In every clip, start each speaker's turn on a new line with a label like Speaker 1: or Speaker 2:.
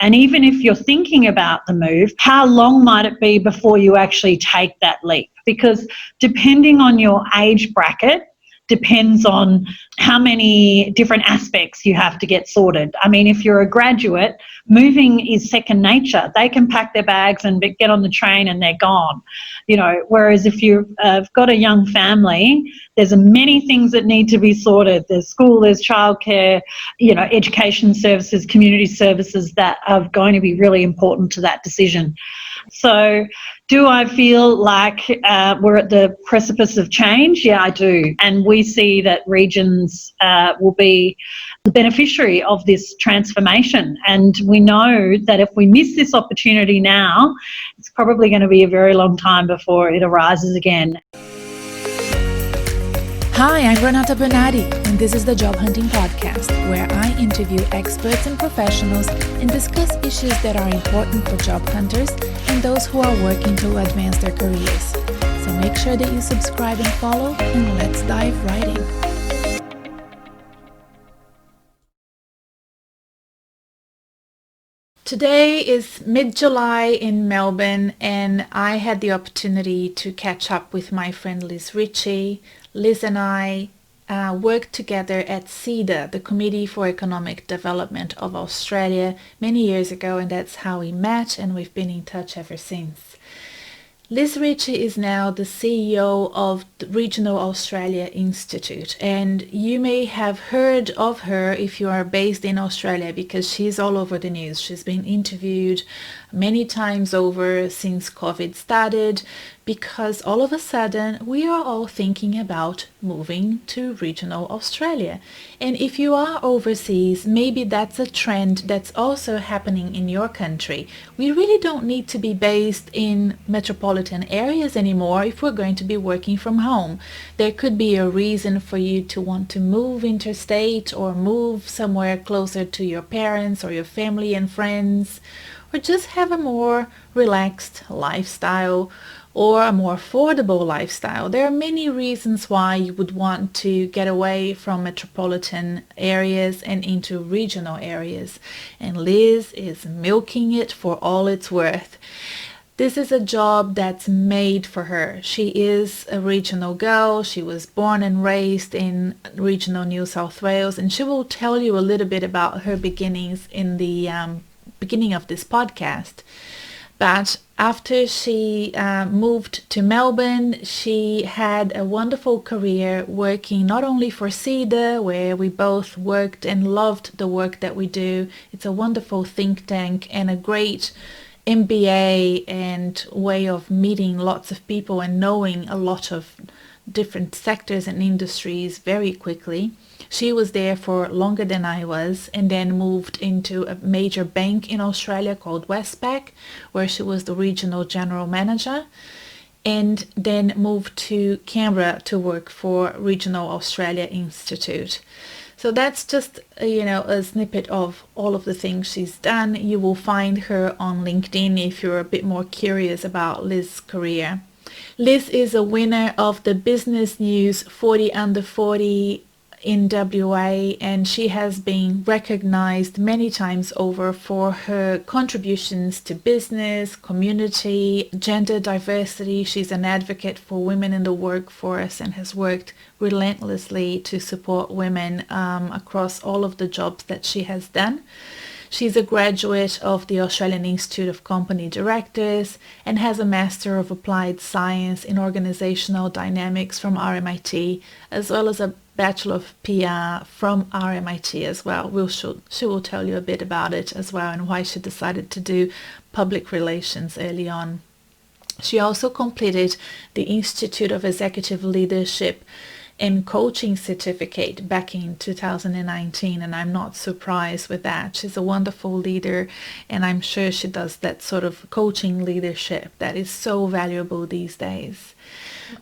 Speaker 1: And even if you're thinking about the move, how long might it be before you actually take that leap? Because depending on your age bracket, depends on how many different aspects you have to get sorted. I mean, if you're a graduate, moving is second nature. They can pack their bags and get on the train and they're gone. Whereas if you've got a young family, there's many things that need to be sorted. There's school, there's childcare, education services, community services that are going to be really important to that decision. So do I feel like we're at the precipice of change? Yeah, I do. And we see that regions will be the beneficiary of this transformation. And we know that if we miss this opportunity now, it's probably going to be a very long time before it arises again.
Speaker 2: Hi, I'm Renata Bernarde, and this is the Job Hunting Podcast, where I interview experts and professionals and discuss issues that are important for job hunters and those who are working to advance their careers. So make sure that you subscribe and follow, and let's dive right in. Today is mid-July in Melbourne, and I had the opportunity to catch up with my friend Liz Ritchie. Liz and I worked together at CEDA, the Committee for Economic Development of Australia, many years ago, and that's how we met, and we've been in touch ever since. Liz Ritchie is now the CEO of the Regional Australia Institute, and you may have heard of her if you are based in Australia because she's all over the news. She's been interviewed many times over since COVID started, because all of a sudden we are all thinking about moving to regional Australia. And if you are overseas, maybe that's a trend that's also happening in your country. We really don't need to be based in metropolitan areas anymore if we're going to be working from home. There could be a reason for you to want to move interstate or move somewhere closer to your parents or your family and friends, or just have a more relaxed lifestyle or a more affordable lifestyle. There are many reasons why you would want to get away from metropolitan areas and into regional areas. And Liz is milking it for all it's worth. This is a job that's made for her. She is a regional girl. She was born and raised in regional New South Wales, and she will tell you a little bit about her beginnings in the beginning of this podcast. But after she moved to Melbourne, she had a wonderful career working not only for CEDA, where we both worked and loved the work that we do. It's a wonderful think tank and a great MBA and way of meeting lots of people and knowing a lot of different sectors and industries very quickly. She was there for longer than I was, and then moved into a major bank in Australia called Westpac, where she was the regional general manager, and then moved to Canberra to work for Regional Australia Institute. So that's just, a snippet of all of the things she's done. You will find her on LinkedIn if you're a bit more curious about Liz's career. Liz is a winner of the Business News 40 Under 40 in WA, and she has been recognized many times over for her contributions to business, community, gender diversity. She's an advocate for women in the workforce and has worked relentlessly to support women across all of the jobs that she has done. She's a graduate of the Australian Institute of Company Directors and has a Master of Applied Science in Organizational Dynamics from RMIT, as well as a Bachelor of PR from RMIT as well. She will tell you a bit about it as well and why she decided to do public relations early on. She also completed the Institute of Executive Leadership and Coaching certificate back in 2019, and I'm not surprised with that. She's a wonderful leader, and I'm sure she does that sort of coaching leadership that is so valuable these days.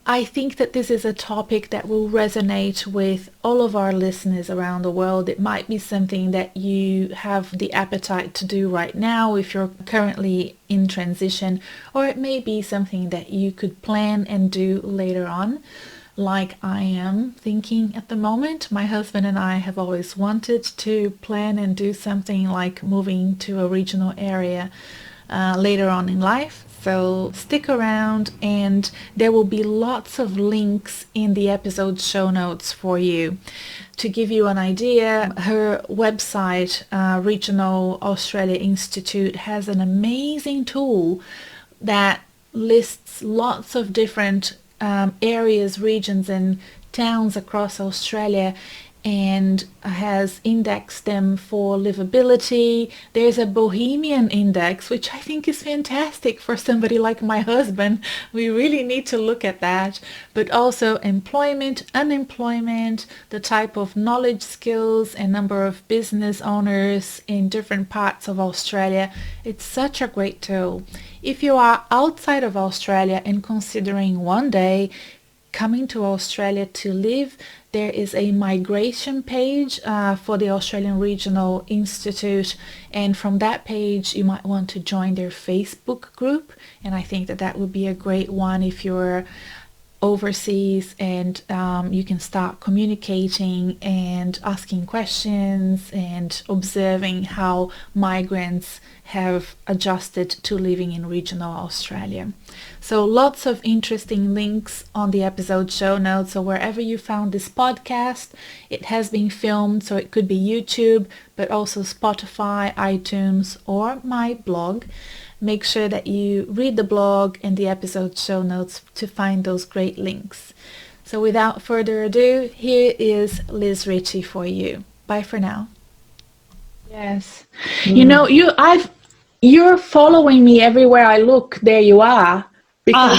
Speaker 2: I think that this is a topic that will resonate with all of our listeners around the world. It might be something that you have the appetite to do right now if you're currently in transition, or it may be something that you could plan and do later on. like I am thinking at the moment. My husband and I have always wanted to plan and do something like moving to a regional area later on in life. So stick around, and there will be lots of links in the episode show notes for you. To give you an idea, her website, Regional Australia Institute, has an amazing tool that lists lots of different areas, regions and towns across Australia, and has indexed them for livability. There's a Bohemian index, which I think is fantastic for somebody like my husband. We really need to look at that. But also employment, unemployment, the type of knowledge, skills, and number of business owners in different parts of Australia. It's such a great tool. If you are outside of Australia and considering one day coming to Australia to live, there is a migration page for the Australian Regional Institute, and from that page you might want to join their Facebook group, and I think that that would be a great one if you're overseas, and you can start communicating and asking questions and observing how migrants have adjusted to living in regional Australia. So lots of interesting links on the episode show notes. So wherever you found this podcast, it has been filmed, so it could be YouTube, but also Spotify, iTunes, or my blog. Make sure that you read the blog and the episode show notes to find those great links. So without further ado, here is Liz Ritchie for you. Bye for now.
Speaker 3: Yes. You know, you're following me everywhere I look. There you are. Because,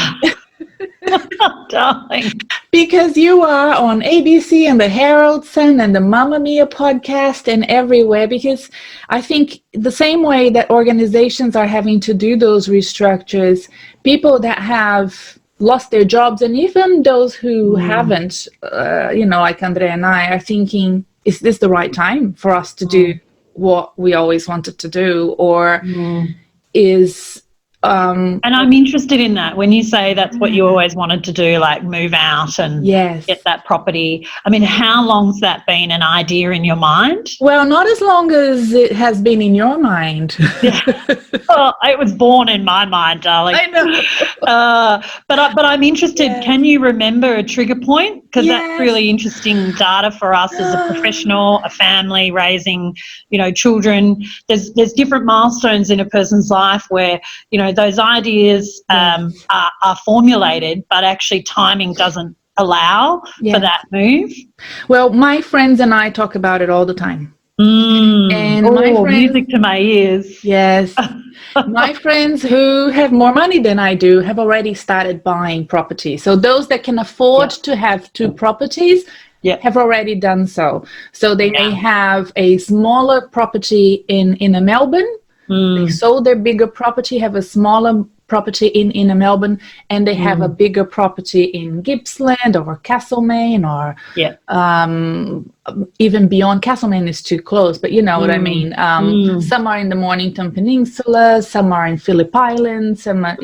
Speaker 1: darling.
Speaker 3: Because you are on ABC and the Herald Sun and the Mamma Mia podcast and everywhere. Because I think the same way that organizations are having to do those restructures, people that have lost their jobs, and even those who haven't, like Andrea and I, are thinking, is this the right time for us to do what we always wanted to do? Or is...
Speaker 1: and I'm interested in that. When you say that's what you always wanted to do, like move out and get that property, I mean, how long's that been an idea in your mind?
Speaker 3: Well, not as long as it has been in your mind.
Speaker 1: Well, it was born in my mind, darling.
Speaker 3: I know.
Speaker 1: But I'm interested. Can you remember a trigger point? Because that's really interesting data for us as a professional, a family, raising, children. There's different milestones in a person's life where, those ideas are formulated, but actually timing doesn't allow for that move.
Speaker 3: Well, my friends and I talk about it all the time. And my friends,
Speaker 1: music to my ears.
Speaker 3: Yes. My friends who have more money than I do have already started buying property. So those that can afford to have two properties have already done so. So they may have a smaller property in a Melbourne. They sold their bigger property, have a smaller property in Melbourne, and they have a bigger property in Gippsland or Castlemaine, or even beyond. Castlemaine is too close, but you know what I mean. Some are in the Mornington Peninsula, some are in Phillip Island, some are,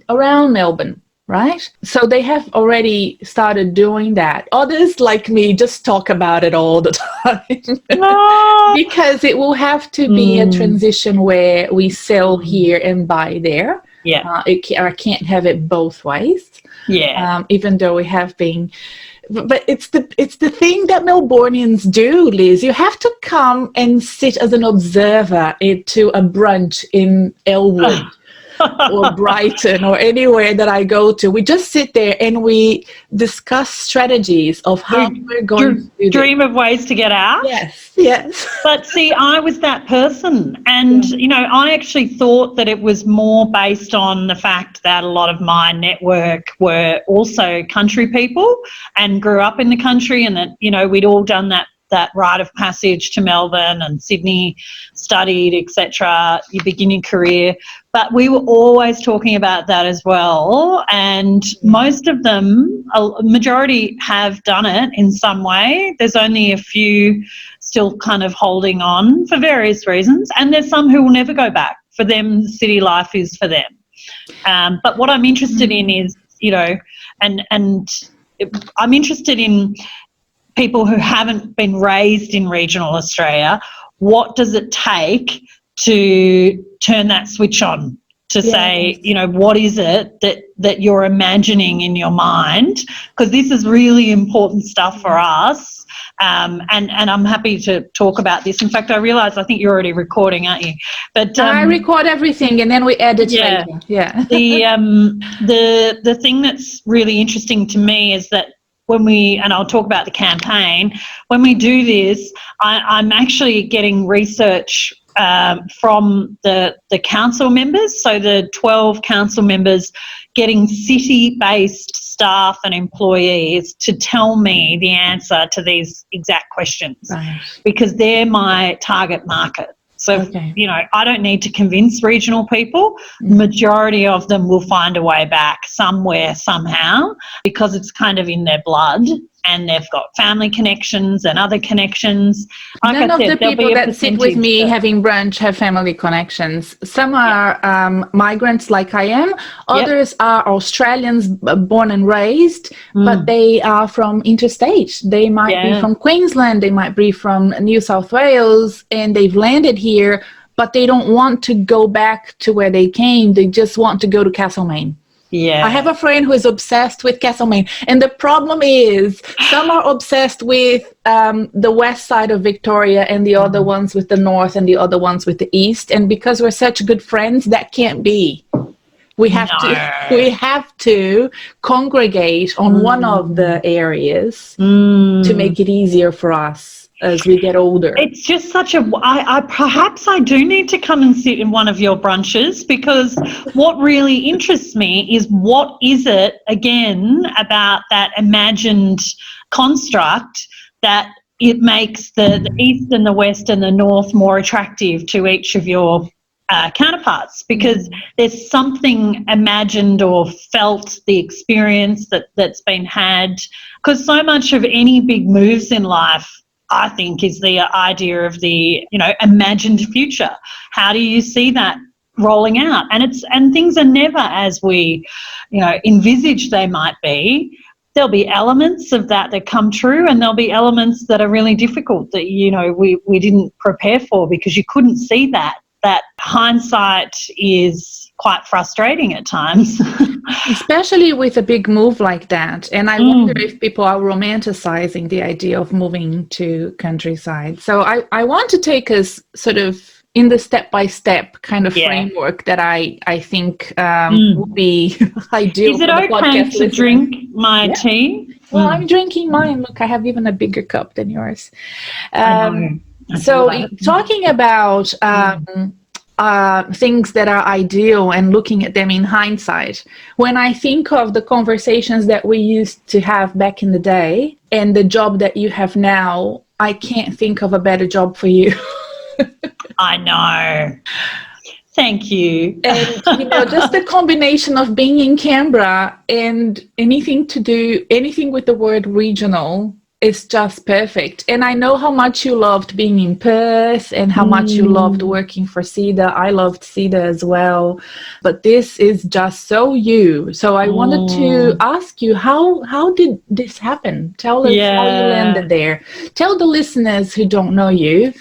Speaker 3: around Melbourne. Right? So they have already started doing that. Others, like me, just talk about it all the time. Because it will have to be a transition where we sell here and buy there. I can't have it both ways. Even though we have been... But it's the thing that Melbournians do, Liz. You have to come and sit as an observer to a brunch in Elwood. Or Brighton or anywhere that I go to. We just sit there and we discuss strategies of how we're going to
Speaker 1: dream of ways to get out.
Speaker 3: Yes.
Speaker 1: But see, I was that person, and I actually thought that it was more based on the fact that a lot of my network were also country people and grew up in the country, and that we'd all done that rite of passage to Melbourne and Sydney, studied, etc., your beginning career. But we were always talking about that as well, and most of them, a majority, have done it in some way. There's only a few still kind of holding on for various reasons, and there's some who will never go back. For them, city life is for them. But what I'm interested in is, and I'm interested in people who haven't been raised in regional Australia. What does it take to turn that switch on? To say, what is it that you're imagining in your mind? Because this is really important stuff for us. And I'm happy to talk about this. In fact, I realise I think you're already recording, aren't you? But
Speaker 3: I record everything and then we edit later. Yeah.
Speaker 1: The thing that's really interesting to me is that when and I'll talk about the campaign, when we do this, I'm actually getting research from the council members, so the 12 council members, getting city-based staff and employees to tell me the answer to these exact questions, right, because they're my target market. So, I don't need to convince regional people. Majority of them will find a way back somewhere, somehow, because it's kind of in their blood and they've got family connections and other connections. Like
Speaker 3: None of the people that sit with me having brunch have family connections. Some are migrants like I am. Others are Australians born and raised, but they are from interstate. They might be from Queensland, they might be from New South Wales, and they've landed here, but they don't want to go back to where they came. They just want to go to Castlemaine. Yeah. I have a friend who is obsessed with Castlemaine. And the problem is some are obsessed with the west side of Victoria and the other ones with the north and the other ones with the east. And because we're such good friends, that can't be. We have to congregate on one of the areas to make it easier for us as we get older.
Speaker 1: It's just such perhaps I do need to come and sit in one of your brunches, because what really interests me is what is it, again, about that imagined construct that it makes the east and the west and the north more attractive to each of your counterparts, because there's something imagined or felt, the experience that's been had, because so much of any big moves in life, I think, is the idea of the, imagined future. How do you see that rolling out? And things are never as we, envisage they might be. There'll be elements of that come true, and there'll be elements that are really difficult that, we didn't prepare for, because you couldn't see that. That hindsight is quite frustrating at times.
Speaker 3: Especially with a big move like that. And I wonder if people are romanticizing the idea of moving to countryside. So I want to take us sort of in the step-by-step kind of framework that I think would be ideal.
Speaker 1: Is it okay to drink my tea?
Speaker 3: Well, I'm drinking mine. Look, I have even a bigger cup than yours. So talking about things that are ideal and looking at them in hindsight, when I think of the conversations that we used to have back in the day and the job that you have now, I can't think of a better job for you.
Speaker 1: I know. Thank you.
Speaker 3: And, just the combination of being in Canberra and anything with the word regional, it's just perfect. And I know how much you loved being in Perth and how much you loved working for CEDA. I loved CEDA as well. But this is just so you. So I wanted to ask you, how did this happen? Tell us how you landed there. Tell the listeners who don't know you,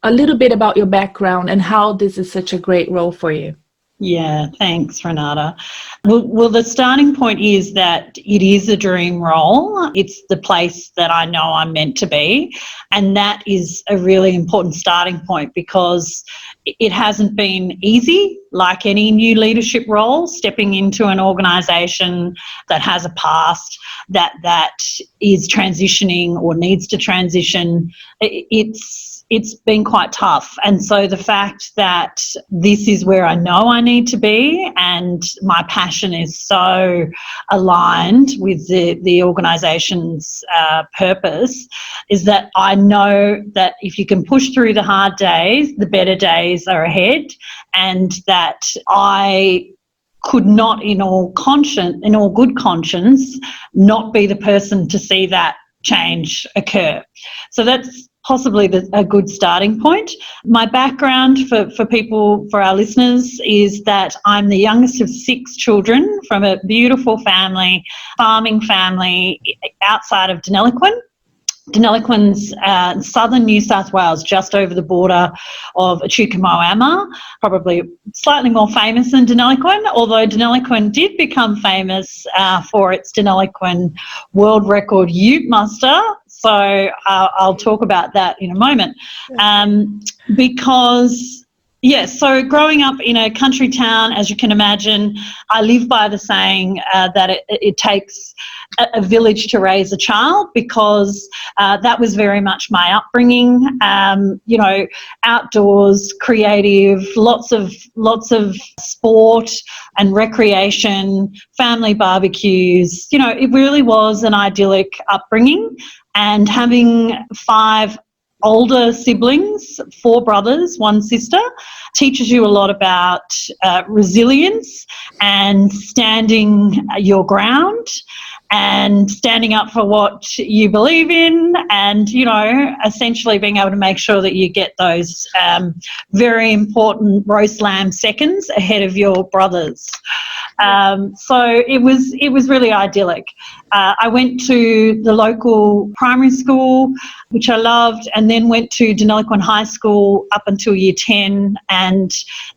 Speaker 3: a little bit about your background and how this is such a great role for you.
Speaker 1: Yeah, thanks, Renata. Well, the starting point is that it is a dream role. It's the place that I know I'm meant to be. And that is a really important starting point, because it hasn't been easy, like any new leadership role, stepping into an organisation that has a past, that is transitioning or needs to transition. It's been quite tough. And so the fact that this is where I know I need to be, and my passion is so aligned with the organisation's purpose, is that I know that if you can push through the hard days, the better days are ahead, and that I could not, in all good conscience, not be the person to see that change occur. So that's possibly a good starting point. My background for people, for our listeners, is that I'm the youngest of 6 children from a beautiful family, farming family outside of Deniliquin. Deniliquin's southern New South Wales, just over the border of Echuca-Moama, probably slightly more famous than Deniliquin, although Deniliquin did become famous for its Deniliquin world record ute muster. So I'll talk about that in a moment. Because, so growing up in a country town, as you can imagine, I live by the saying that it takes a village to raise a child, because that was very much my upbringing. Outdoors, creative, lots of sport and recreation, family barbecues. It really was an idyllic upbringing. And having 5 older siblings, 4 brothers, 1 sister, teaches you a lot about resilience and standing your ground and standing up for what you believe in, and, essentially being able to make sure that you get those very important roast lamb seconds ahead of your brothers. So it was really idyllic. I went to the local primary school, which I loved, and then went to Deniliquin High School up until year 10. And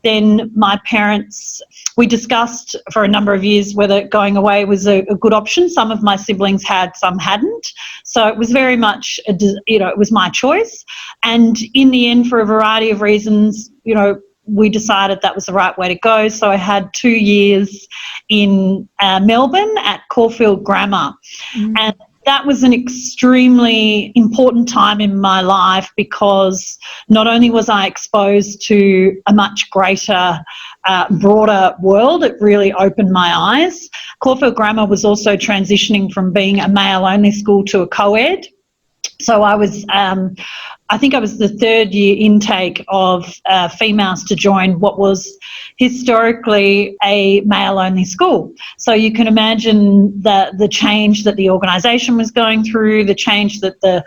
Speaker 1: then my parents, we discussed for a number of years whether going away was a good option. Some of my siblings had, some hadn't. So it was very much, it was my choice. And in the end, for a variety of reasons, we decided that was the right way to go. So I had 2 years in Melbourne at Caulfield Grammar. And that was an extremely important time in my life, because not only was I exposed to a much greater, broader world, it really opened my eyes. Caulfield Grammar was also transitioning from being a male-only school to a co-ed. So I was, I think I was the 3rd year intake of females to join what was historically a male-only school. So you can imagine the change that the organisation was going through, the change that the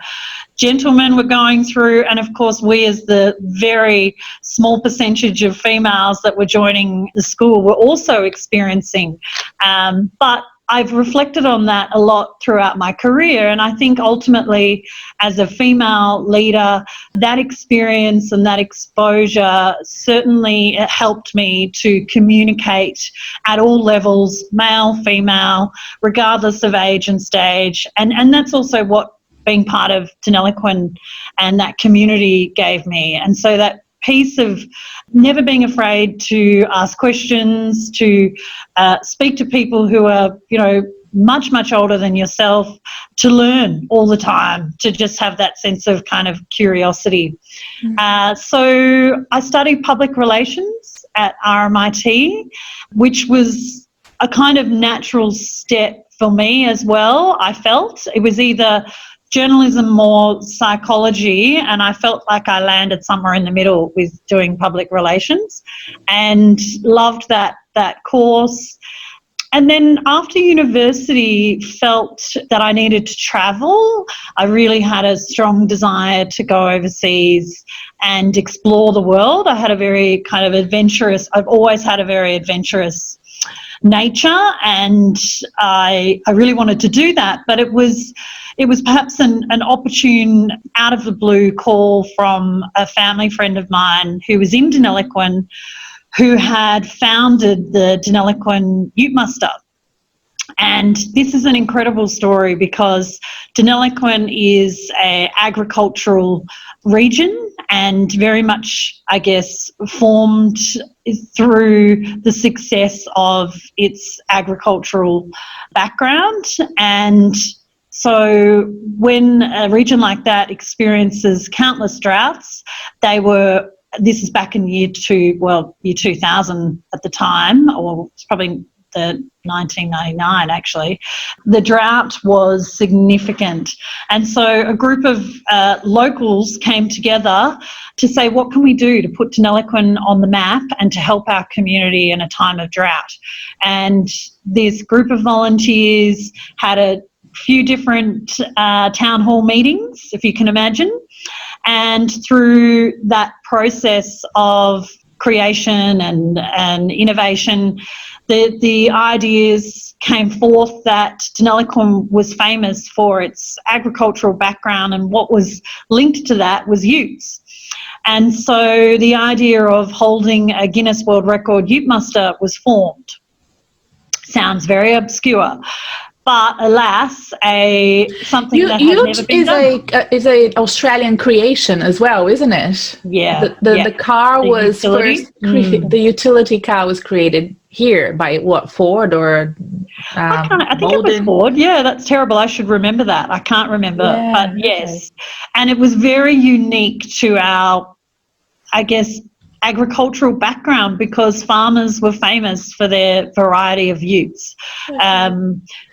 Speaker 1: gentlemen were going through, and of course we, as the very small percentage of females that were joining the school, were also experiencing. But I've reflected on that a lot throughout my career, and I think ultimately as a female leader, that experience and that exposure certainly helped me to communicate at all levels, male, female, regardless of age and stage, and that's also what being part of Deniliquin and that community gave me. And so that piece of never being afraid to ask questions, to speak to people who are, much, much older than yourself, to learn all the time, to just have that sense of kind of curiosity. So I studied public relations at RMIT, which was a kind of natural step for me as well. I felt it was either journalism or psychology, and I felt like I landed somewhere in the middle with doing public relations, and loved that course. And then after university, felt that I needed to travel. I really had a strong desire to go overseas and explore the world. I had a very kind of adventurous, I've always had a very adventurous nature, and I really wanted to do that. But it was perhaps an opportune, out of the blue call from a family friend of mine who was in Deniliquin, who had founded the Deniliquin Ute Muster. And this is an incredible story, because Deniliquin is an agricultural region, and very much, I guess, formed through the success of its agricultural background. And so when a region like that experiences countless droughts, this is back in year 2000 at the time, or it's probably the 1999 actually, the drought was significant. And so a group of locals came together to say, what can we do to put Deniliquin on the map and to help our community in a time of drought? And this group of volunteers had a few different town hall meetings, if you can imagine, And through that process of creation and innovation, the ideas came forth that Deniliquin was famous for its agricultural background, and what was linked to that was utes. And so the idea of holding a Guinness World Record ute muster was formed. Sounds very obscure, but alas, something that has never been done.
Speaker 3: Is a Australian creation as well, isn't it?
Speaker 1: Yeah.
Speaker 3: The car was
Speaker 1: utility.
Speaker 3: first. The utility car was created here by what, Ford or?
Speaker 1: I think it was Ford. Yeah, that's terrible. I should remember that. I can't remember, but yes, and it was very unique to our, I guess, agricultural background, because farmers were famous for their variety of utes.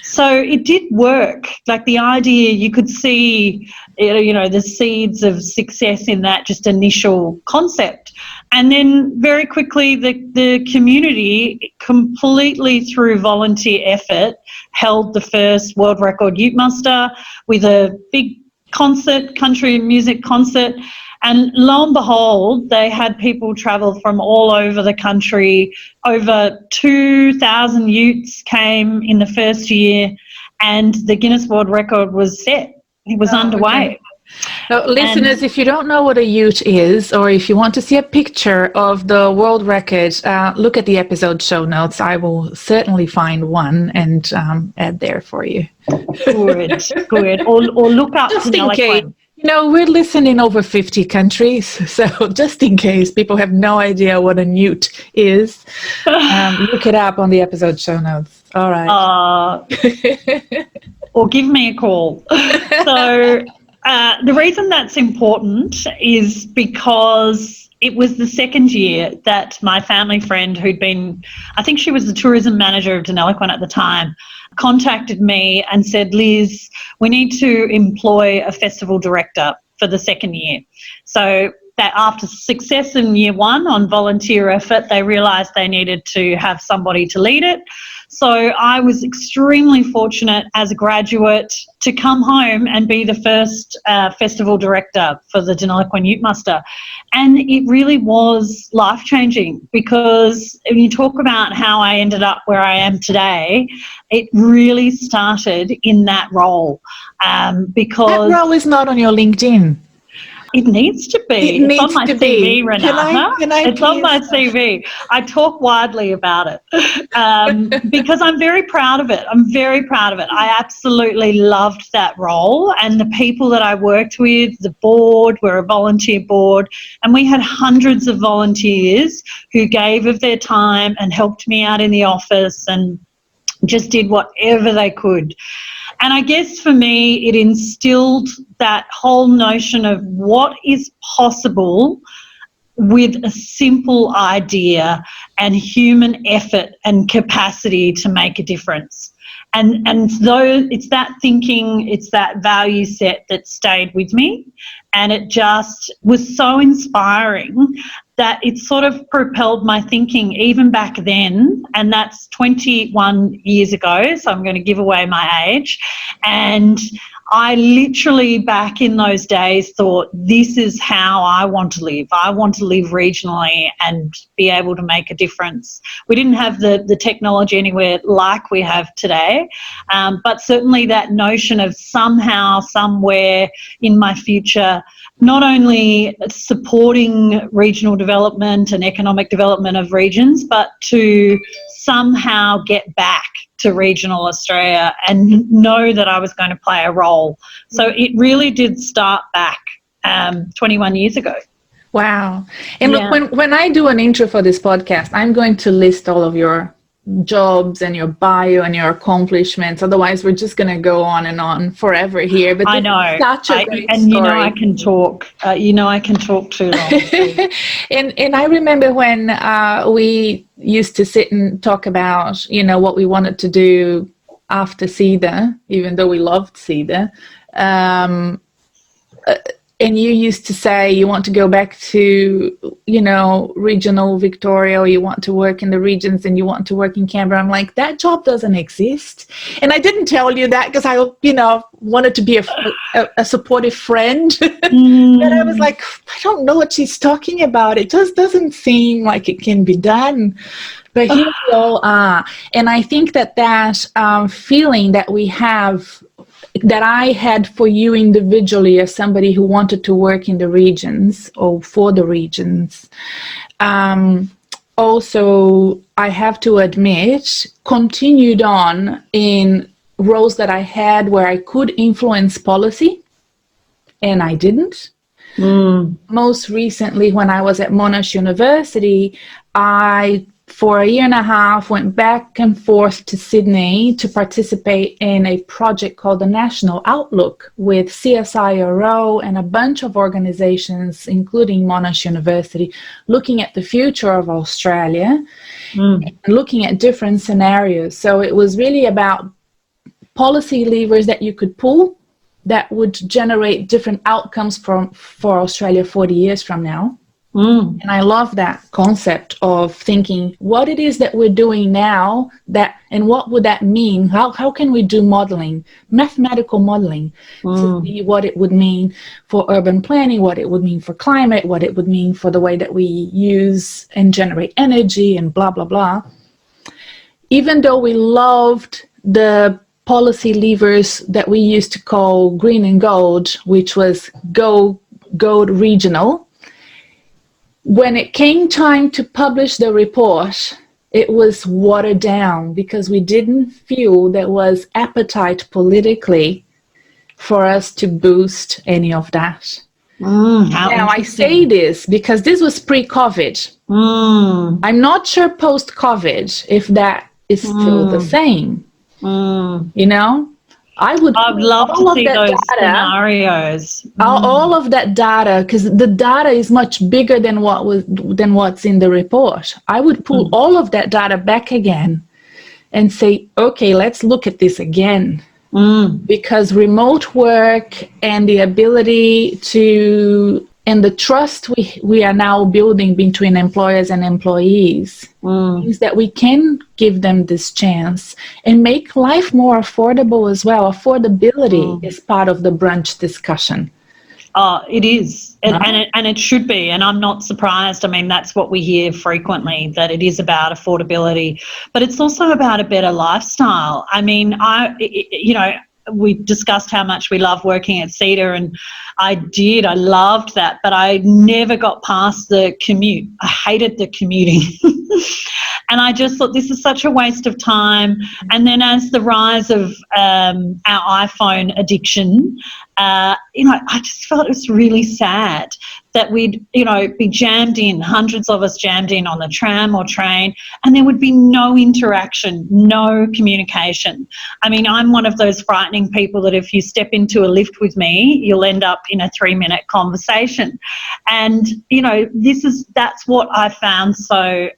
Speaker 1: So it did work. Like the idea, you could see, the seeds of success in that just initial concept. And then very quickly the community, completely through volunteer effort, held the first world record ute muster with a big concert, country music concert. And lo and behold, they had people travel from all over the country. Over 2,000 utes came in the first year, and the Guinness World Record was set. It was underway.
Speaker 3: Okay. So, listeners, if you don't know what a ute is, or if you want to see a picture of the world record, look at the episode show notes. I will certainly find one and add there for you.
Speaker 1: Good. Or look up
Speaker 3: just in case.
Speaker 1: Deniliquin.
Speaker 3: We're listening in over 50 countries, so just in case people have no idea what a newt is, look it up on the episode show notes. All right.
Speaker 1: Or give me a call. So the reason that's important is because it was the second year that my family friend, who'd been, I think she was the tourism manager of Deniliquin at the time, contacted me and said, Liz, we need to employ a festival director for the second year. So that after success in year one on volunteer effort, they realised they needed to have somebody to lead it. So I was extremely fortunate as a graduate to come home and be the first festival director for the Deniliquin Ute Muster. And it really was life-changing, because when you talk about how I ended up where I am today, it really started in that role. Because
Speaker 3: that role is not on your LinkedIn.
Speaker 1: It needs to be. It's on my CV, Renata. It's on my CV. I talk widely about it because I'm very proud of it. I absolutely loved that role, and the people that I worked with, the board, we're a volunteer board, and we had hundreds of volunteers who gave of their time and helped me out in the office and just did whatever they could. And I guess for me, it instilled that whole notion of what is possible with a simple idea and human effort and capacity to make a difference. And though it's that thinking, it's that value set that stayed with me, and it just was so inspiring that it sort of propelled my thinking even back then, and that's 21 years ago, so I'm going to give away my age. And I literally back in those days thought, this is how I want to live. I want to live regionally and be able to make a difference. We didn't have the technology anywhere like we have today, but certainly that notion of somehow, somewhere in my future, not only supporting regional development and economic development of regions, but to somehow get back to regional Australia and know that I was going to play a role. So it really did start back 21 years ago.
Speaker 3: Wow. And look, when I do an intro for this podcast, I'm going to list all of your jobs and your bio and your accomplishments. Otherwise, we're just going to go on and on forever here. But
Speaker 1: I know,
Speaker 3: such a great
Speaker 1: and
Speaker 3: story.
Speaker 1: you know I can talk. I can talk too long.
Speaker 3: and I remember when we used to sit and talk about what we wanted to do after CEDA, even though we loved CEDA. and you used to say you want to go back to, regional Victoria, or you want to work in the regions and you want to work in Canberra. I'm like, that job doesn't exist. And I didn't tell you that because I, wanted to be a supportive friend. But I was like, I don't know what she's talking about. It just doesn't seem like it can be done. But here we all are. And I think that feeling that we have, that I had for you individually as somebody who wanted to work in the regions or for the regions, also, I have to admit, continued on in roles that I had where I could influence policy, and I didn't. Most recently, when I was at Monash University, I, for a year and a half, went back and forth to Sydney to participate in a project called the National Outlook with CSIRO and a bunch of organizations, including Monash University, looking at the future of Australia and looking at different scenarios. So it was really about policy levers that you could pull that would generate different outcomes for Australia 40 years from now. And I love that concept of thinking what it is that we're doing now, and what would that mean? How can we do modeling, mathematical modeling, to see what it would mean for urban planning, what it would mean for climate, what it would mean for the way that we use and generate energy and blah, blah, blah. Even though we loved the policy levers that we used to call green and gold, which was gold regional, when it came time to publish the report, it was watered down because we didn't feel there was appetite politically for us to boost any of that. Now, I say this because this was pre-COVID. I'm not sure post-COVID if that is still the same. I'd
Speaker 1: love to see those scenarios.
Speaker 3: All of that data, because the data is much bigger than what's in the report. I would pull all of that data back again and say, okay, let's look at this again. Because remote work and the ability to, and the trust we are now building between employers and employees means that we can give them this chance and make life more affordable as well. Affordability is part of the brunch discussion.
Speaker 1: It is, and it should be, and I'm not surprised. I mean, that's what we hear frequently, that it is about affordability, but it's also about a better lifestyle. I mean, we discussed how much we love working at Cedar, and I loved that, but I never got past the commute. I hated the commuting. And I just thought this is such a waste of time. And then as the rise of our iPhone addiction, I just felt it was really sad that we'd, be jammed in, hundreds of us jammed in on the tram or train, and there would be no interaction, no communication. I mean, I'm one of those frightening people that if you step into a lift with me, you'll end up in a 3-minute conversation. And, that's what I found so,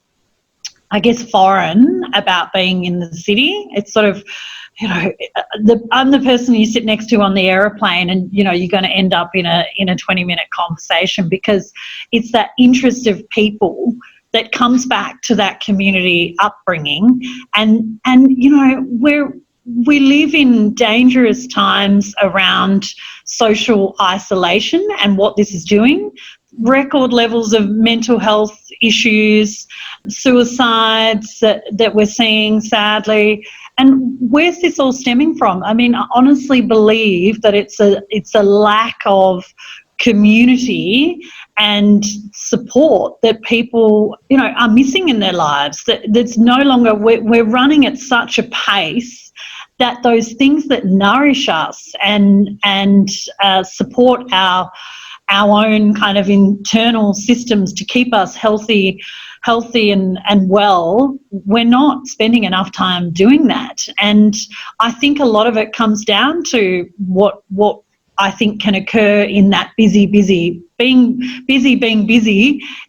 Speaker 1: I guess, foreign about being in the city. It's sort of, I'm the person you sit next to on the aeroplane, and you're going to end up in a 20-minute conversation, because it's that interest of people that comes back to that community upbringing, and we live in dangerous times around social isolation and what this is doing. Record levels of mental health issues, suicides that we're seeing, sadly. And where's this all stemming from? I mean, I honestly believe that it's a lack of community and support that people, are missing in their lives. That's no longer, we're running at such a pace that those things that nourish us and support our own kind of internal systems to keep us healthy and well, we're not spending enough time doing that. And I think a lot of it comes down to what I think can occur in that being busy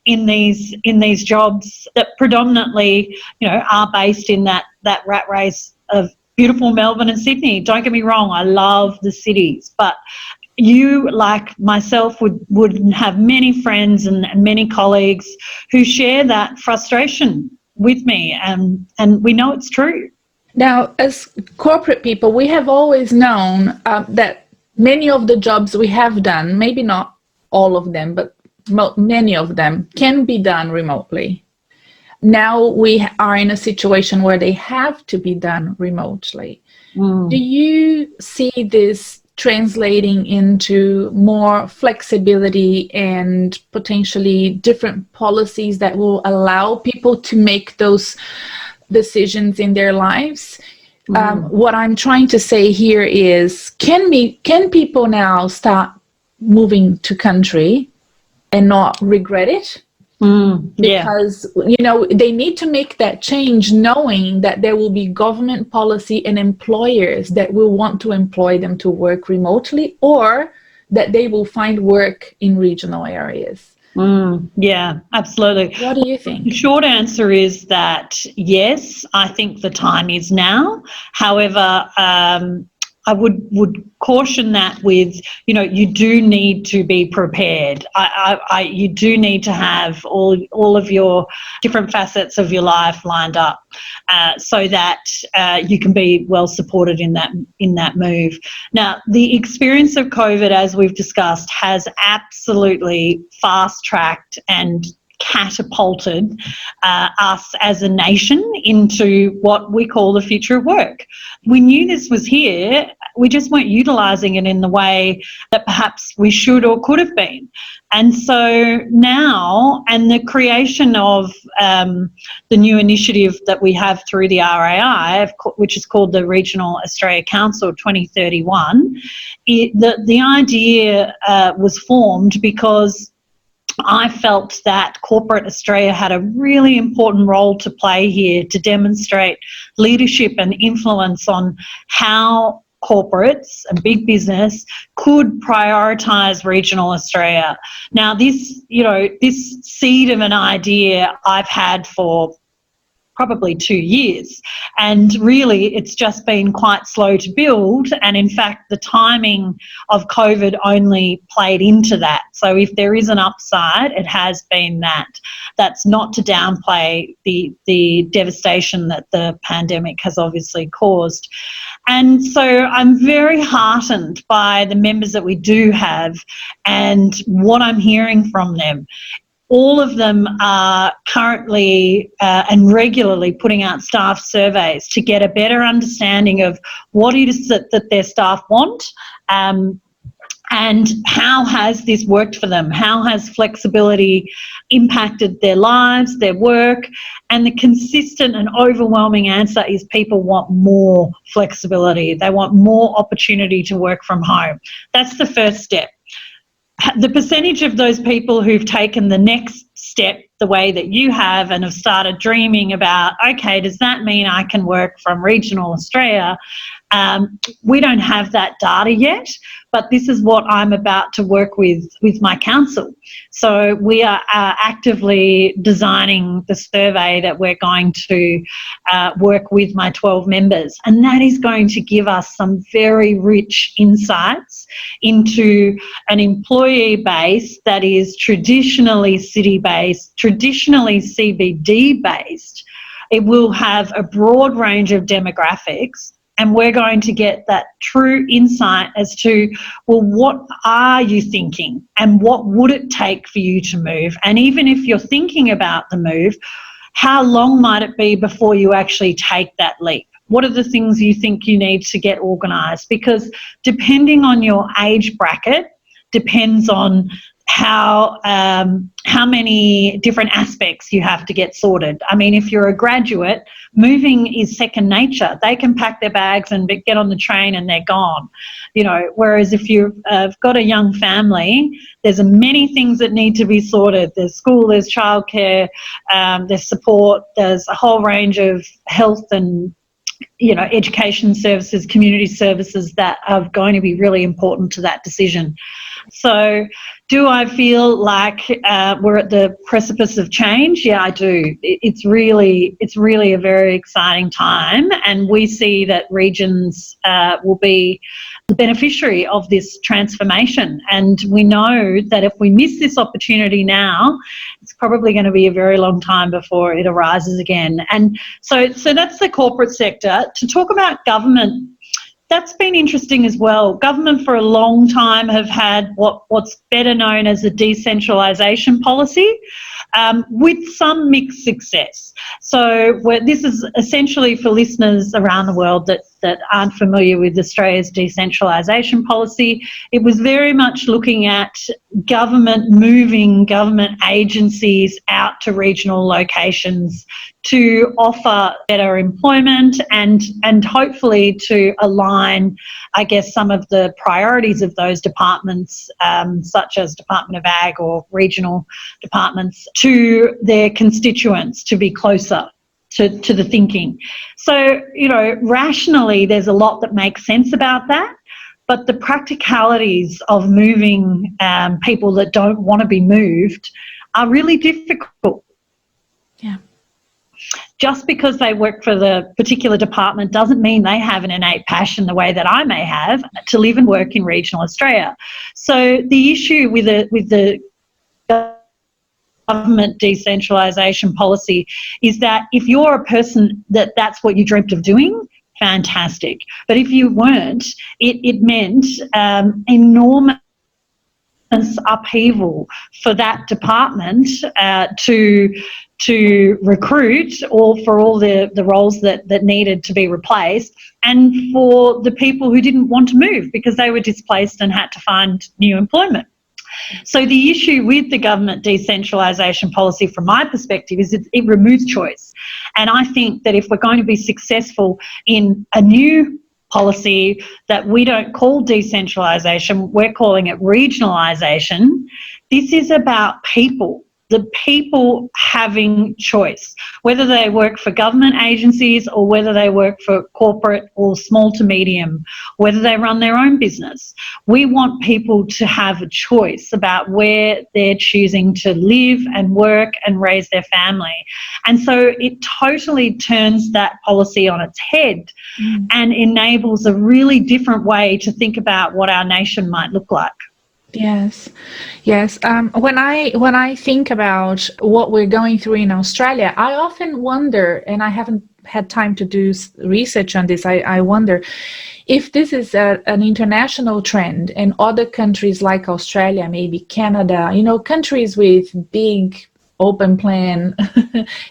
Speaker 1: in these jobs that predominantly, are based in that rat race of beautiful Melbourne and Sydney. Don't get me wrong, I love the cities, but you, like myself, would have many friends and many colleagues who share that frustration with me, and we know it's true.
Speaker 3: Now, as corporate people, we have always known that many of the jobs we have done, maybe not all of them, but many of them can be done remotely. Now we are in a situation where they have to be done remotely. Do you see this translating into more flexibility and potentially different policies that will allow people to make those decisions in their lives? What I'm trying to say here is, can people now start moving to country and not regret it? Because, they need to make that change knowing that there will be government policy and employers that will want to employ them to work remotely, or that they will find work in regional areas.
Speaker 1: Yeah, absolutely.
Speaker 3: What do you think?
Speaker 1: The short answer is that yes, I think the time is now. However, I would caution that with, you do need to be prepared. You do need to have all of your different facets of your life lined up so that you can be well supported in that move. Now, the experience of COVID, as we've discussed, has absolutely fast-tracked and catapulted us as a nation into what we call the future of work. We knew this was here, we just weren't utilising it in the way that perhaps we should or could have been. And so now, and the creation of the new initiative that we have through the RAI, which is called the Regional Australia Council 2031, the idea was formed because I felt that corporate Australia had a really important role to play here to demonstrate leadership and influence on how corporates and big business could prioritise regional Australia. Now, this seed of an idea I've had for probably 2 years, and really it's just been quite slow to build, and in fact the timing of COVID only played into that. So if there is an upside, it has been that. That's not to downplay the devastation that the pandemic has obviously caused. And so I'm very heartened by the members that we do have and what I'm hearing from them. All of them are currently and regularly putting out staff surveys to get a better understanding of what it is that their staff want, and how has this worked for them? How has flexibility impacted their lives, their work? And the consistent and overwhelming answer is people want more flexibility. They want more opportunity to work from home. That's the first step. The percentage of those people who've taken the next step the way that you have and have started dreaming about, okay, does that mean I can work from regional Australia? We don't have that data yet, but this is what I'm about to work with my council. So we are actively designing the survey that we're going to work with my 12 members, and that is going to give us some very rich insights into an employee base that is traditionally city-based, traditionally CBD-based. It will have a broad range of demographics, and we're going to get that true insight as to, well, what are you thinking and what would it take for you to move? And even if you're thinking about the move, how long might it be before you actually take that leap? What are the things you think you need to get organised? Because depending on your age bracket, depends on how many different aspects you have to get sorted. I mean, if you're a graduate, moving is second nature. They can pack their bags and get on the train and they're gone. Whereas if you've got a young family, there's many things that need to be sorted. There's school, there's childcare, there's support, there's a whole range of health and education services, community services that are going to be really important to that decision. So do I feel like we're at the precipice of change? Yeah, I do. It's really a very exciting time, and we see that regions will be the beneficiary of this transformation. And we know that if we miss this opportunity now, it's probably going to be a very long time before it arises again. And so that's the corporate sector. To talk about government, that's been interesting as well. Government for a long time have had what's better known as a decentralisation policy, with some mixed success. So this is essentially for listeners around the world that aren't familiar with Australia's decentralisation policy. It was very much looking at moving government agencies out to regional locations to offer better employment and hopefully to align, I guess, some of the priorities of those departments, such as Department of Ag or regional departments, to their constituents, to be closer to the thinking. So, rationally, there's a lot that makes sense about that. But the practicalities of moving people that don't want to be moved are really difficult.
Speaker 2: Yeah.
Speaker 1: Just because they work for the particular department doesn't mean they have an innate passion the way that I may have to live and work in regional Australia. So the issue with the government decentralisation policy is that if you're a person that's what you dreamt of doing, fantastic. But if you weren't, it meant enormous upheaval for that department to recruit, or for all the roles that needed to be replaced, and for the people who didn't want to move because they were displaced and had to find new employment. So the issue with the government decentralisation policy, from my perspective, is it removes choice. And I think that if we're going to be successful in a new policy that we don't call decentralisation, we're calling it regionalisation, this is about people. The people having choice, whether they work for government agencies or whether they work for corporate or small to medium, whether they run their own business. We want people to have a choice about where they're choosing to live and work and raise their family. And so it totally turns that policy on its head and enables a really different way to think about what our nation might look like.
Speaker 2: Yes. When I think about what we're going through in Australia, I often wonder, and I haven't had time to do research on this, I wonder if this is an international trend and other countries like Australia, maybe Canada, countries with big open plan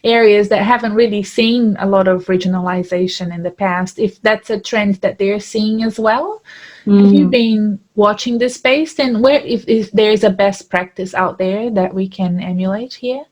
Speaker 2: areas that haven't really seen a lot of regionalization in the past, if that's a trend that they're seeing as well. Have you been watching this space, and where if there's a best practice out there that we can emulate here?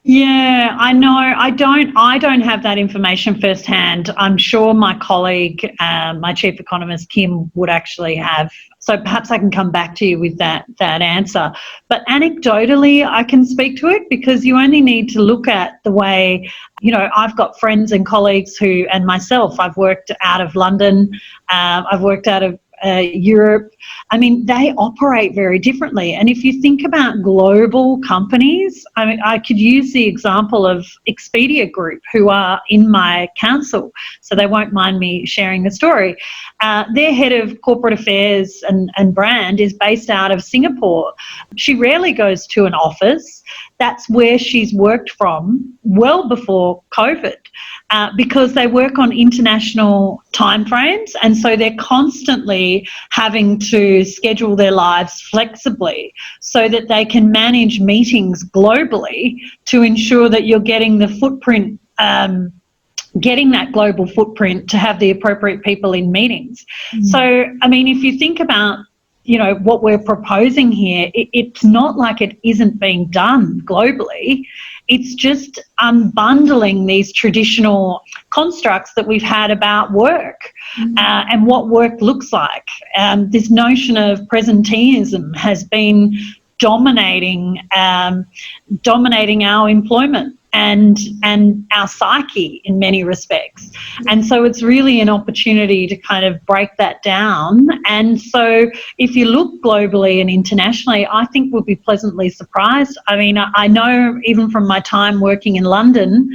Speaker 1: Yeah, I know. I don't have that information firsthand. I'm sure my colleague, my chief economist, Kim, would actually have. So perhaps I can come back to you with that answer. But anecdotally, I can speak to it because you only need to look at the way, I've got friends and colleagues who, and myself, I've worked out of London, I've worked out of Europe. I mean, they operate very differently. And if you think about global companies, I could use the example of Expedia Group, who are in my council, so they won't mind me sharing the story. Their head of corporate affairs and brand is based out of Singapore. She rarely goes to an office. That's where she's worked from well before COVID. Because they work on international timeframes, and so they're constantly having to schedule their lives flexibly so that they can manage meetings globally to ensure that you're getting the footprint, getting that global footprint to have the appropriate people in meetings. So, I mean, if you think about what we're proposing here, it's not like it isn't being done globally. It's just unbundling these traditional constructs that we've had about work and what work looks like. This notion of presenteeism has been dominating our employment. and our psyche in many respects. And so it's really an opportunity to kind of break that down. And so if you look globally and internationally, I think we'll be pleasantly surprised. I mean, I know even from my time working in London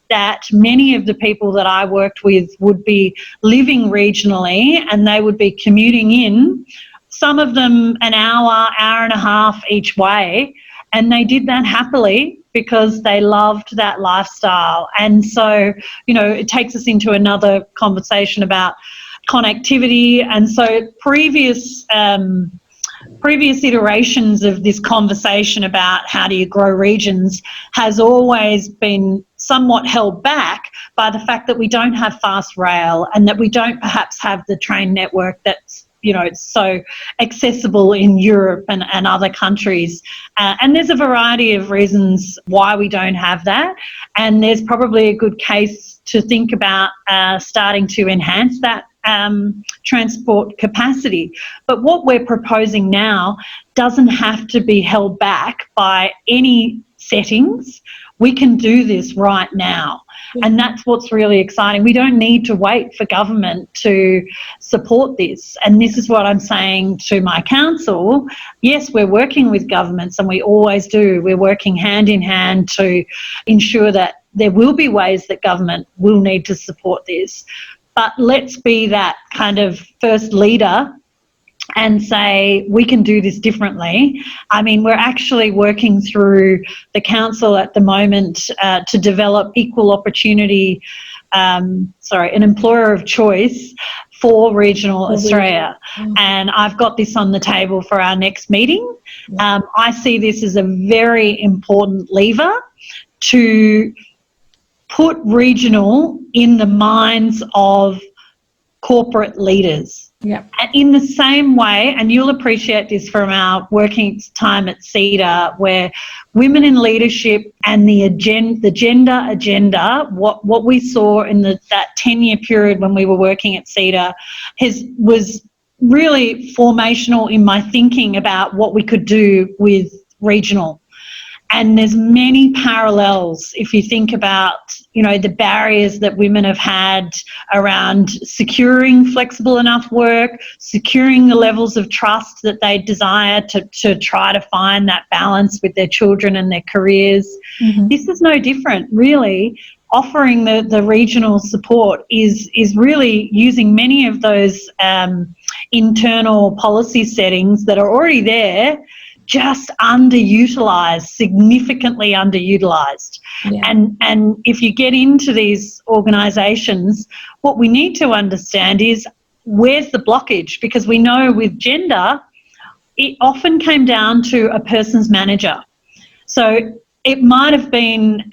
Speaker 1: that many of the people that I worked with would be living regionally and they would be commuting in, some of them an hour, hour and a half each way, and they did that happily because they loved that lifestyle. And so, you know, it takes us into another conversation about connectivity. And so previous iterations of this conversation about how do you grow regions has always been somewhat held back by the fact that we don't have fast rail and that we don't perhaps have the train network that's, you know, it's so accessible in Europe and other countries. And there's a variety of reasons why we don't have that. And there's probably a good case to think about starting to enhance that transport capacity. But what we're proposing now doesn't have to be held back by any settings. We can do this right now. And that's what's really exciting. We don't need to wait for government to support this. And this is what I'm saying to my council. Yes, we're working with governments, and we always do. We're working hand in hand to ensure that there will be ways that government will need to support this. But let's be that kind of first leader and say we can do this differently. I mean, we're actually working through the council at the moment to develop equal opportunity, an employer of choice for regional Australia. And I've got this on the table for our next meeting. I see this as a very important lever to put regional in the minds of corporate leaders. And in the same way, and you'll appreciate this from our working time at CEDA, where women in leadership and the gender agenda, what we saw in that 10-year period when we were working at CEDA was really formational in my thinking about what we could do with regional. And there's many parallels if you think about, you know, the barriers that women have had around securing flexible enough work, securing the levels of trust that they desire to try to find that balance with their children and their careers. This is no different, really. Offering the regional support is really using many of those internal policy settings that are already there, just underutilised, significantly underutilised. And if you get into these organisations, what we need to understand is where's the blockage? Because we know with gender, it often came down to a person's manager. So it might have been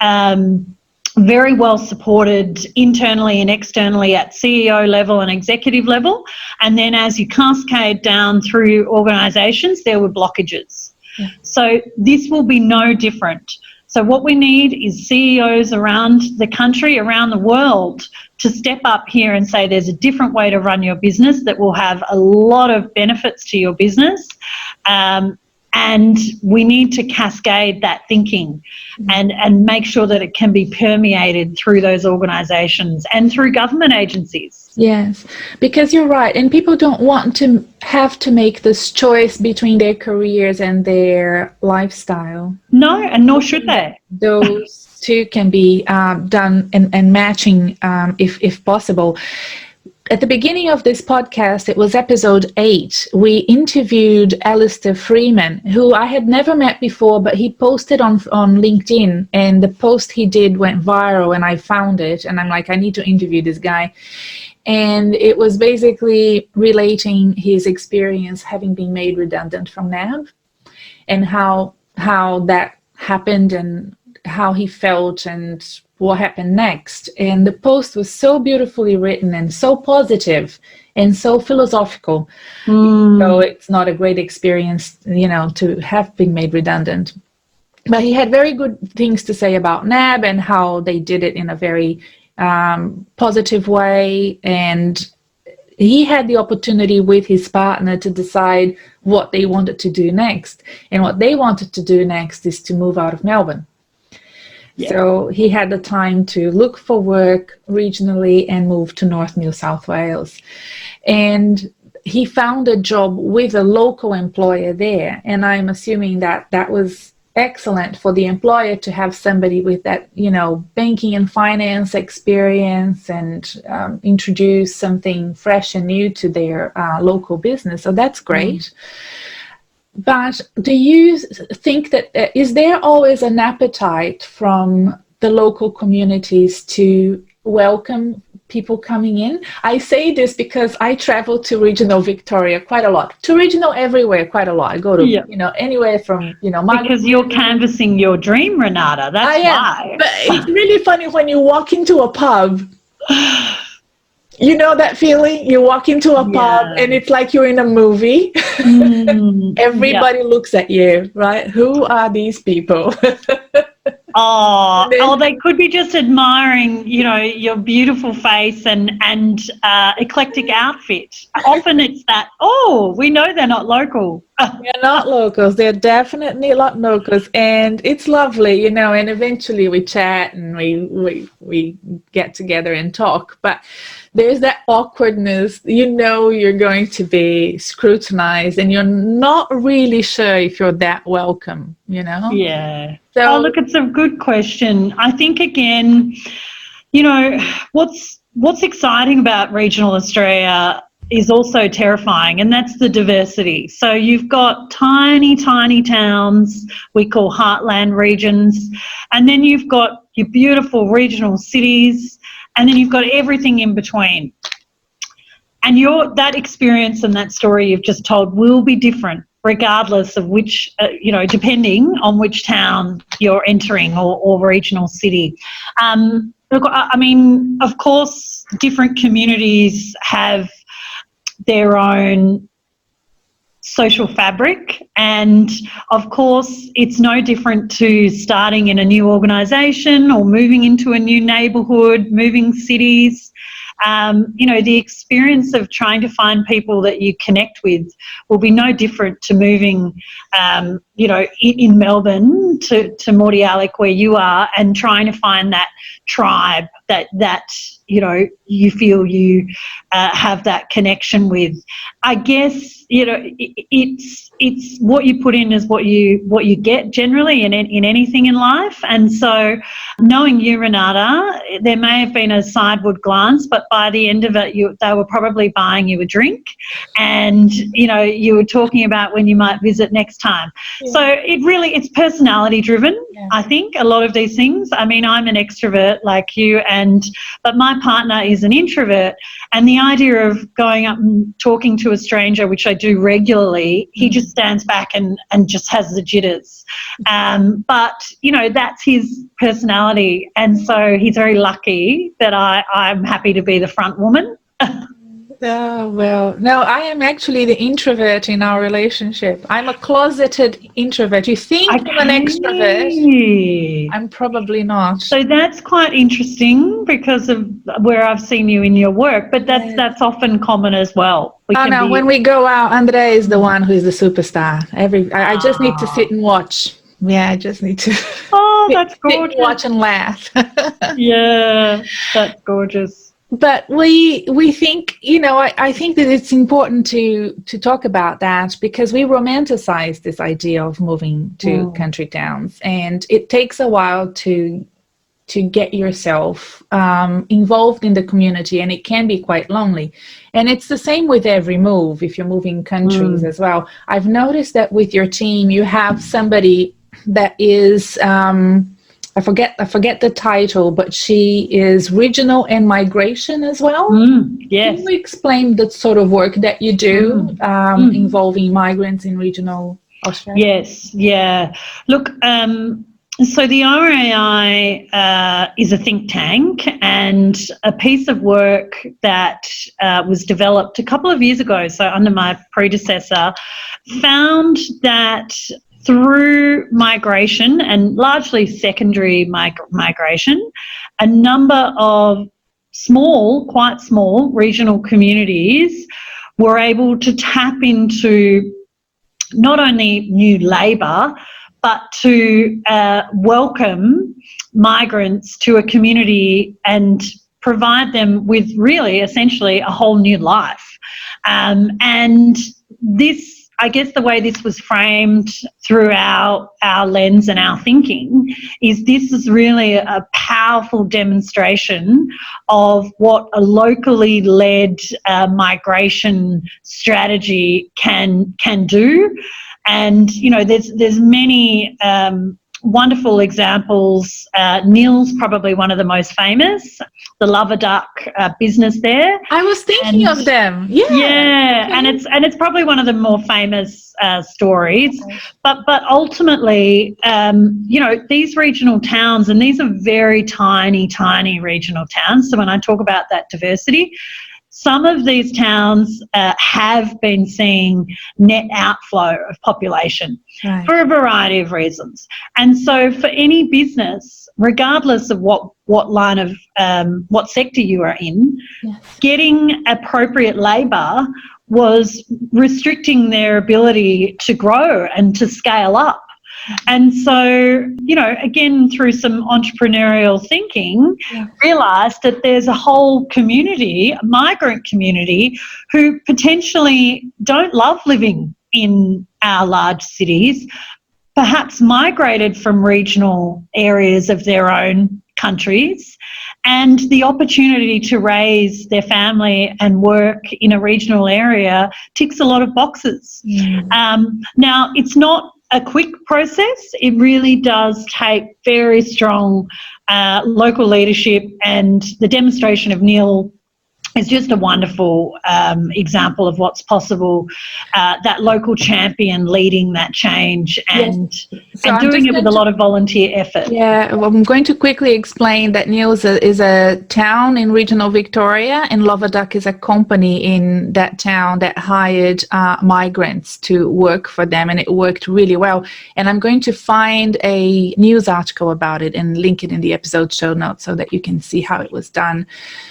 Speaker 1: very well supported internally and externally at CEO level and executive level, and then as you cascade down through organisations, there were blockages. So this will be no different. So what we need is CEOs around the country, around the world, to step up here and say there's a different way to run your business that will have a lot of benefits to your business. And we need to cascade that thinking and make sure that it can be permeated through those organisations and through government agencies.
Speaker 3: Yes, because you're right. And people don't want to have to make this choice between their careers and their lifestyle.
Speaker 1: No, and nor should they.
Speaker 3: Those two can be done and matching if possible. At the beginning of this podcast, it was episode 8, we interviewed Alistair Freeman, who I had never met before, but he posted on LinkedIn, and the post he did went viral, and I found it, and I'm like, I need to interview this guy. And it was basically relating his experience having been made redundant from NAB, and how that happened and how he felt and what happened next. And the post was so beautifully written and so positive and so philosophical. So it's not a great experience, you know, to have been made redundant. But he had very good things to say about NAB and how they did it in a very positive way. And he had the opportunity with his partner to decide what they wanted to do next. And what they wanted to do next is to move out of Melbourne. So he had the time to look for work regionally and move to North New South Wales. And he found a job with a local employer there. And I'm assuming that that was excellent for the employer to have somebody with that, you know, banking and finance experience and introduce something fresh and new to their local business. So that's great. But do you think that is there always an appetite from the local communities to welcome people coming in? I say this because I travel to regional Victoria quite a lot, to regional everywhere quite a lot. I go to, you know, anywhere from, you know,
Speaker 1: because you're canvassing your dream, Renata. That's why.
Speaker 3: But it's really funny when you walk into a pub. You know that feeling? You walk into a pub and it's like you're in a movie. Everybody looks at you, right? Who are these people?
Speaker 1: They could be just admiring, you know, your beautiful face and eclectic outfit. Often it's that, we know they're not local.
Speaker 3: They're not locals. They're definitely not locals. And it's lovely, you know, and eventually we chat and we get together and talk. But there's that awkwardness, you know, you're going to be scrutinized and you're not really sure if you're that welcome, you know?
Speaker 1: Yeah.
Speaker 3: So,
Speaker 1: look, it's a good question. I think, again, you know, what's exciting about regional Australia is also terrifying, and that's the diversity. So you've got tiny, tiny towns we call heartland regions, and then you've got your beautiful regional cities, and then you've got everything in between. And that experience and that story you've just told will be different regardless of which, you know, depending on which town you're entering or regional city. Look, I mean, of course, different communities have their own social fabric, and of course it's no different to starting in a new organisation or moving into a new neighbourhood, moving cities. You know, the experience of trying to find people that you connect with will be no different to moving, you know, in Melbourne to Mordialloc where you are, and trying to find that tribe that you know, you feel you have that connection with. I guess, you know, it's what you put in is what you get generally in anything in life. And so knowing you, Renata, there may have been a sideward glance, but by the end of it, they were probably buying you a drink, and, you know, you were talking about when you might visit next time. So it's personality driven. I think a lot of these things. I mean, I'm an extrovert like you, but my partner is an introvert, and the idea of going up and talking to a stranger, which I do regularly, he just stands back and just has the jitters. But, you know, that's his personality, and so he's very lucky that I'm happy to be the front woman.
Speaker 3: Oh, well, no, I am actually the introvert in our relationship. I'm a closeted introvert. You think I'm an extrovert? I'm probably not.
Speaker 1: So that's quite interesting because of where I've seen you in your work, but that's often common as well.
Speaker 3: When we go out, Andrea is the one who is the superstar. I just need to sit and watch. Yeah, I just need to
Speaker 1: that's gorgeous.
Speaker 3: Sit and watch and laugh.
Speaker 1: Yeah, that's gorgeous.
Speaker 3: But we think, you know, I think that it's important to talk about that, because we romanticize this idea of moving to country towns, and it takes a while to get yourself involved in the community, and it can be quite lonely. And it's the same with every move if you're moving countries as well. I've noticed that with your team, you have somebody that is I forget the title, but she is regional and migration as well.
Speaker 1: Yes.
Speaker 3: Can you explain the sort of work that you do involving migrants in regional Australia?
Speaker 1: Yes, yeah. Look, so the RAI is a think tank, and a piece of work that was developed a couple of years ago, so under my predecessor, found that through migration, and largely secondary migration, a number of quite small regional communities were able to tap into not only new labour, but to welcome migrants to a community and provide them with really essentially a whole new life. And this, I guess the way this was framed through our lens and our thinking is this is really a powerful demonstration of what a locally led migration strategy can do. And, you know, there's many wonderful examples. Neil's probably one of the most famous, the Lover Duck business there.
Speaker 3: I was thinking of them. Yeah.
Speaker 1: Yeah, okay. and it's probably one of the more famous stories. Okay. But ultimately, you know, these regional towns, and these are very tiny regional towns. So when I talk about that diversity, some of these towns have been seeing net outflow of population for a variety of reasons. And so for any business, regardless of what line of, what sector you are in, getting appropriate labour was restricting their ability to grow and to scale up. And so, you know, again, through some entrepreneurial thinking, realised that there's a whole community, a migrant community, who potentially don't love living in our large cities, perhaps migrated from regional areas of their own countries, and the opportunity to raise their family and work in a regional area ticks a lot of boxes. Now, it's not a quick process. It really does take very strong local leadership, and the demonstration of Neil is just a wonderful example of what's possible, that local champion leading that change and doing it with a lot of volunteer effort.
Speaker 3: Yeah, well, I'm going to quickly explain that Neil is a town in regional Victoria, and Lover Duck is a company in that town that hired migrants to work for them, and it worked really well. And I'm going to find a news article about it and link it in the episode show notes so that you can see how it was done.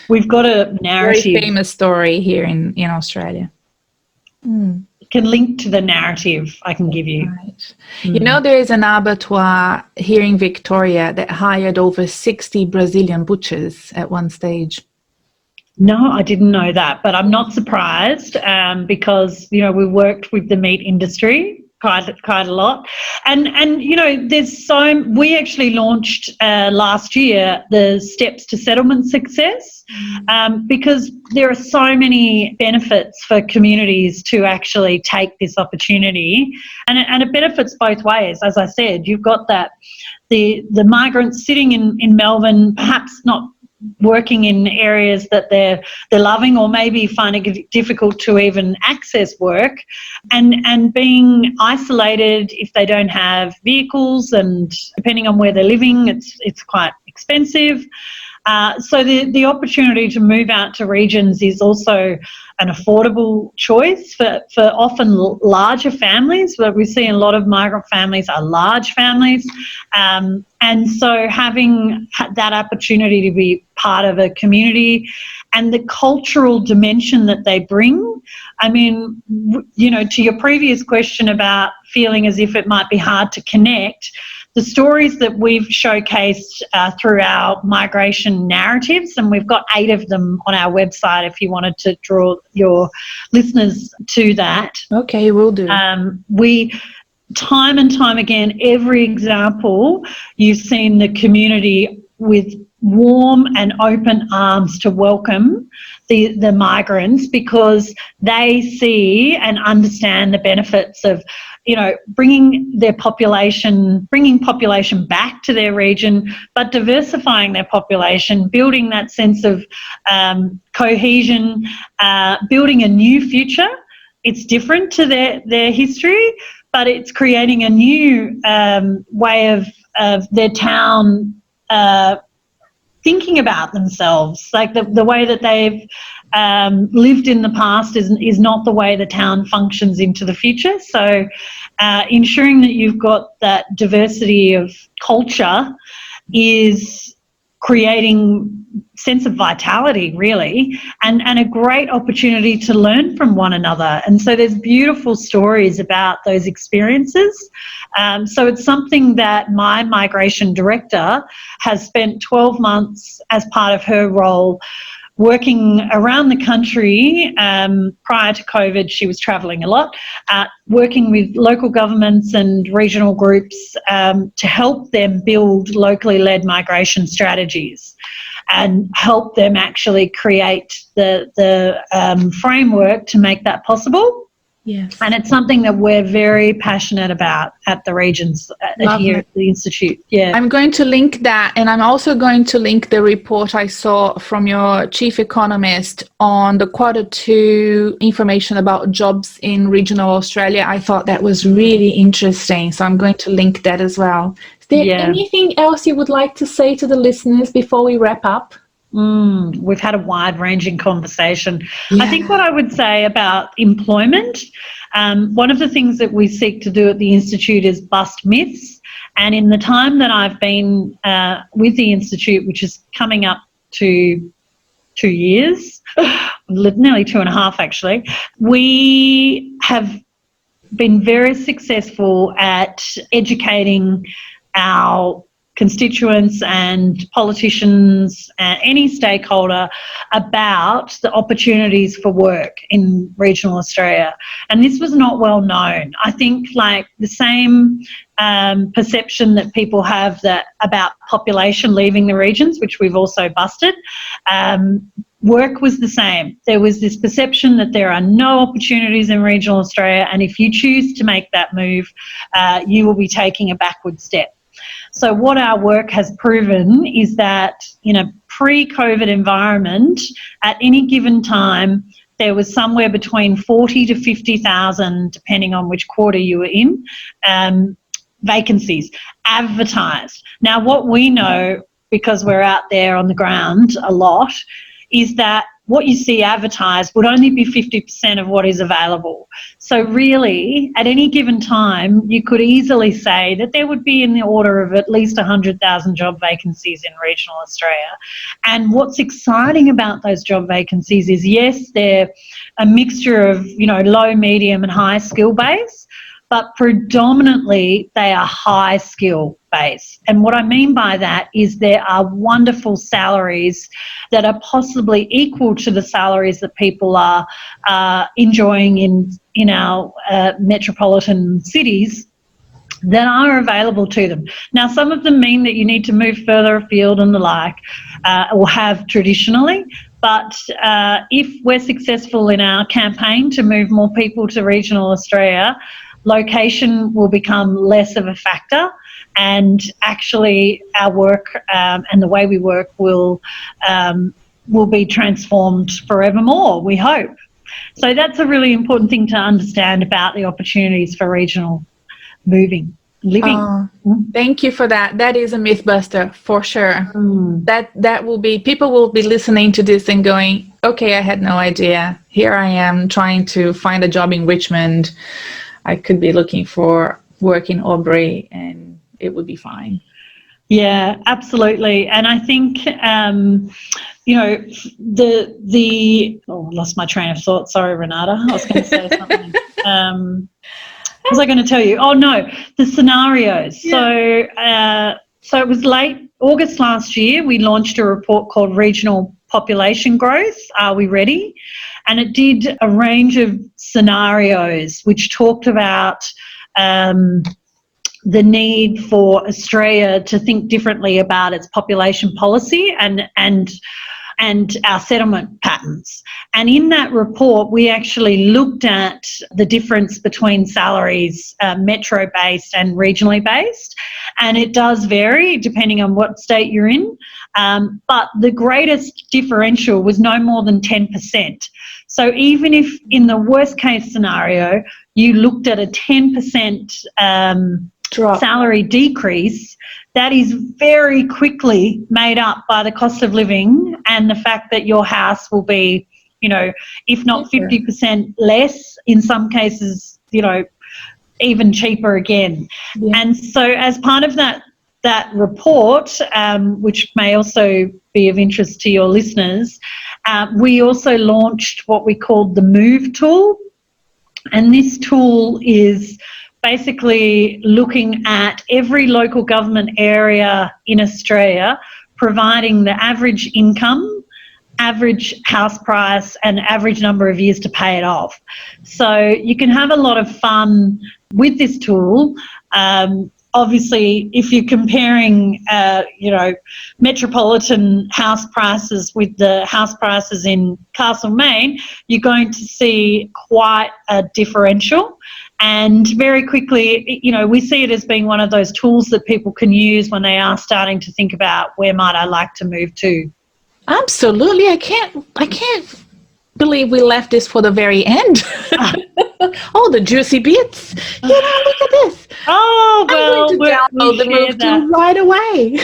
Speaker 1: We've got a narrative.
Speaker 3: Very famous story here in Australia.
Speaker 1: Can link to the narrative I can give you.
Speaker 3: Right. You know, there is an abattoir here in Victoria that hired over 60 Brazilian butchers at one stage.
Speaker 1: No, I didn't know that, but I'm not surprised because, you know, we worked with the meat industry quite a lot. And you know, we actually launched last year the Steps to Settlement Success because there are so many benefits for communities to actually take this opportunity, and it benefits both ways. As I said, you've got that the migrants sitting in Melbourne, perhaps not working in areas that they're loving, or maybe finding it difficult to even access work, and being isolated if they don't have vehicles, and depending on where they're living, it's quite expensive. So the opportunity to move out to regions is also an affordable choice for often larger families, where we see a lot of migrant families are large families. And so having that opportunity to be part of a community and the cultural dimension that they bring. I mean, you know, to your previous question about feeling as if it might be hard to connect, the stories that we've showcased through our migration narratives, and we've got 8 of them on our website if you wanted to draw your listeners to that.
Speaker 3: Okay, we'll do.
Speaker 1: We, time and time again, every example, you've seen the community with warm and open arms to welcome the migrants, because they see and understand the benefits of, you know, bringing population back to their region, but diversifying their population, building that sense of cohesion, building a new future. It's different to their history, but it's creating a new way of their town thinking about themselves. Like the way that they've lived in the past is not the way the town functions into the future. So ensuring that you've got that diversity of culture is creating sense of vitality, really, and a great opportunity to learn from one another. And so there's beautiful stories about those experiences. So it's something that my migration director has spent 12 months as part of her role working around the country. Prior to COVID, she was travelling a lot, working with local governments and regional groups to help them build locally led migration strategies and help them actually create the framework to make that possible.
Speaker 3: Yes.
Speaker 1: And it's something that we're very passionate about at the Regions here at the Institute. Yeah.
Speaker 3: I'm going to link that, and I'm also going to link the report I saw from your chief economist on the Q2 information about jobs in regional Australia. I thought that was really interesting, so I'm going to link that as well. Is there anything else you would like to say to the listeners before we wrap up?
Speaker 1: We've had a wide-ranging conversation. Yeah. I think what I would say about employment, one of the things that we seek to do at the Institute is bust myths. And in the time that I've been with the Institute, which is coming up to 2 years, nearly 2.5 actually, we have been very successful at educating our constituents and politicians and any stakeholder about the opportunities for work in regional Australia. And this was not well known. I think like the same perception that people have about population leaving the regions, which we've also busted, work was the same. There was this perception that there are no opportunities in regional Australia, and if you choose to make that move, you will be taking a backward step. So what our work has proven is that in a pre-COVID environment, at any given time, there was somewhere between 40 to 50,000, depending on which quarter you were in, vacancies advertised. Now, what we know, because we're out there on the ground a lot, is that what you see advertised would only be 50% of what is available. So really, at any given time, you could easily say that there would be in the order of at least 100,000 job vacancies in regional Australia. And what's exciting about those job vacancies is, yes, they're a mixture of, low, medium and high skill base, but predominantly they are high skill base. And what I mean by that is there are wonderful salaries that are possibly equal to the salaries that people are enjoying in our metropolitan cities that are available to them. Now, some of them mean that you need to move further afield and the like, or have traditionally. But if we're successful in our campaign to move more people to regional Australia, location will become less of a factor, and actually our work and the way we work will be transformed forevermore, we hope. So that's a really important thing to understand about the opportunities for regional living.
Speaker 3: Thank you for that. That is a myth buster for sure. That will be, people will be listening to this and going, okay, I had no idea. Here I am trying to find a job in Richmond. I could be looking for work in Albury and it would be fine.
Speaker 1: Yeah, absolutely. And I think, I lost my train of thought. Sorry, Renata. I was going to say something. What was I going to tell you? Oh, no, the scenarios. Yeah. So it was late August last year. We launched a report called Regional Population Growth. Are we ready? And it did a range of scenarios which talked about the need for Australia to think differently about its population policy and our settlement patterns. And in that report, we actually looked at the difference between salaries, metro-based and regionally based. And it does vary depending on what state you're in. But the greatest differential was no more than 10%. So even if in the worst case scenario, you looked at a 10% salary decrease, that is very quickly made up by the cost of living and the fact that your house will be, if not 50% less, in some cases, even cheaper again. Yeah. And so as part of that report, which may also be of interest to your listeners. We also launched what we called the Move tool, and this tool is basically looking at every local government area in Australia, providing the average income, average house price and average number of years to pay it off. So you can have a lot of fun with this tool. Obviously, if you're comparing, metropolitan house prices with the house prices in Castlemaine, you're going to see quite a differential. And very quickly, we see it as being one of those tools that people can use when they are starting to think about where might I like to move to.
Speaker 3: Absolutely. I can't believe we left this for the very end. Oh, the juicy bits. Look at this.
Speaker 1: Oh, well,
Speaker 3: I'm going to download the Move tool right away.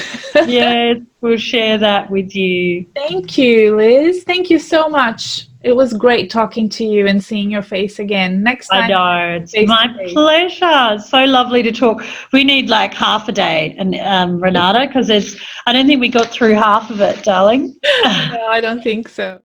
Speaker 1: Yes, we'll share that with you.
Speaker 3: Thank you, Liz. Thank you so much. It was great talking to you and seeing your face again. Next time.
Speaker 1: I know. It's my pleasure. It's so lovely to talk. We need like half a day, and Renata, because I don't think we got through half of it, darling.
Speaker 3: No, I don't think so.